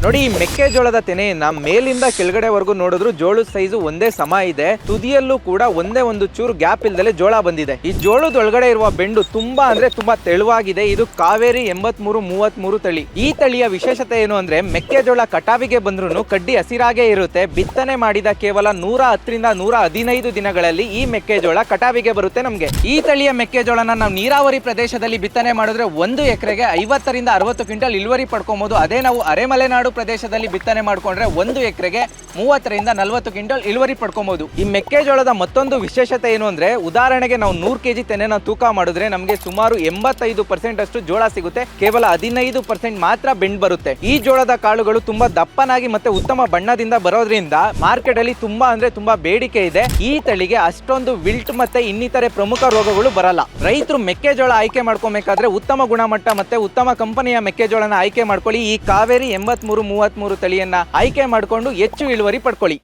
ನೋಡಿ, ಈ ಮೆಕ್ಕೆಜೋಳದ ತೆನೆಯನ್ನ ಮೇಲಿಂದ ಕೆಳಗಡೆವರೆಗೂ ನೋಡಿದ್ರು ಜೋಳದ ಸೈಜು ಒಂದೇ ಸಮ ಇದೆ. ತುದಿಯಲ್ಲೂ ಕೂಡ ಒಂದೇ ಒಂದು ಚೂರು ಗ್ಯಾಪ್ ಇಲ್ದಲೆ ಜೋಳ ಬಂದಿದೆ. ಈ ಜೋಳದ ಒಳಗಡೆ ಇರುವ ಬೆಂಡು ತುಂಬಾ ಅಂದ್ರೆ ತುಂಬಾ ತೆಳುವಾಗಿದೆ. ಇದು ಕಾವೇರಿ 8333 ತಳಿ. ಈ ತಳಿಯ ವಿಶೇಷತೆ ಏನು ಅಂದ್ರೆ ಮೆಕ್ಕೆಜೋಳ ಕಟಾವಿಗೆ ಬಂದ್ರು ಕಡ್ಡಿ ಹಸಿರಾಗೇ ಇರುತ್ತೆ. ಬಿತ್ತನೆ ಮಾಡಿದ ಕೇವಲ 110 ರಿಂದ 115 ದಿನಗಳಲ್ಲಿ ಈ ಮೆಕ್ಕೆಜೋಳ ಕಟಾವಿಗೆ ಬರುತ್ತೆ ನಮ್ಗೆ. ಈ ತಳಿಯ ಮೆಕ್ಕೆಜೋಳನ ನಾವು ನೀರಾವರಿ ಪ್ರದೇಶದಲ್ಲಿ ಬಿತ್ತನೆ ಮಾಡಿದ್ರೆ 1 ಎಕರೆಗೆ 50 ರಿಂದ 60 ಕ್ವಿಂಟಲ್ ಇಳುವರಿ ಪಡ್ಕೊಬಹುದು. ಅದೇ ನಾವು ಅರೆಮಲೆನಾಡು ಪ್ರದೇಶದಲ್ಲಿ ಬಿತ್ತನೆ ಮಾಡ್ಕೊಂಡ್ರೆ 1 ಎಕರೆಗೆ 30 ರಿಂದ 40 ಕ್ವಿಂಟಲ್ ಇಳುವರಿ ಪಡ್ಕೊಬಹುದು. ಈ ಮೆಕ್ಕೆಜೋಳದ ಮತ್ತೊಂದು ವಿಶೇಷತೆ ಏನು ಅಂದ್ರೆ, ಉದಾಹರಣೆಗೆ ನಾವು 100 ಕೆಜಿ ತೆನೆನ ತೂಕ ಮಾಡಿದ್ರೆ ನಮಗೆ ಸುಮಾರು 85% ಅಷ್ಟು ಜೋಳ ಸಿಗುತ್ತೆ. ಕೇವಲ 15% ಮಾತ್ರ ಬೆಂಡ್ ಬರುತ್ತೆ. ಈ ಜೋಳದ ಕಾಳುಗಳು ತುಂಬಾ ದಪ್ಪನಾಗಿ ಮತ್ತೆ ಉತ್ತಮ ಬಣ್ಣದಿಂದ ಬರೋದ್ರಿಂದ ಮಾರ್ಕೆಟ್ ಅಲ್ಲಿ ತುಂಬಾ ಅಂದ್ರೆ ತುಂಬಾ ಬೇಡಿಕೆ ಇದೆ. ಈ ತಳಿಗೆ ಅಷ್ಟೊಂದು ವಿಲ್ಟ್ ಮತ್ತೆ ಇನ್ನಿತರೆ ಪ್ರಮುಖ ರೋಗಗಳು ಬರಲ್ಲ. ರೈತರು ಮೆಕ್ಕೆಜೋಳ ಆಯ್ಕೆ ಮಾಡ್ಕೋಬೇಕಾದ್ರೆ ಉತ್ತಮ ಗುಣಮಟ್ಟ ಮತ್ತೆ ಉತ್ತಮ ಕಂಪನಿಯ ಮೆಕ್ಕೆಜೋಳನ ಆಯ್ಕೆ ಮಾಡ್ಕೊಳ್ಳಿ. ಈ ಕಾವೇರಿ 8333 ತಳಿಯನ್ನ ಆಯ್ಕೆ ಮಾಡಿಕೊಂಡು ಹೆಚ್ಚು ಇಳುವರಿ ಪಡ್ಕೊಳ್ಳಿ.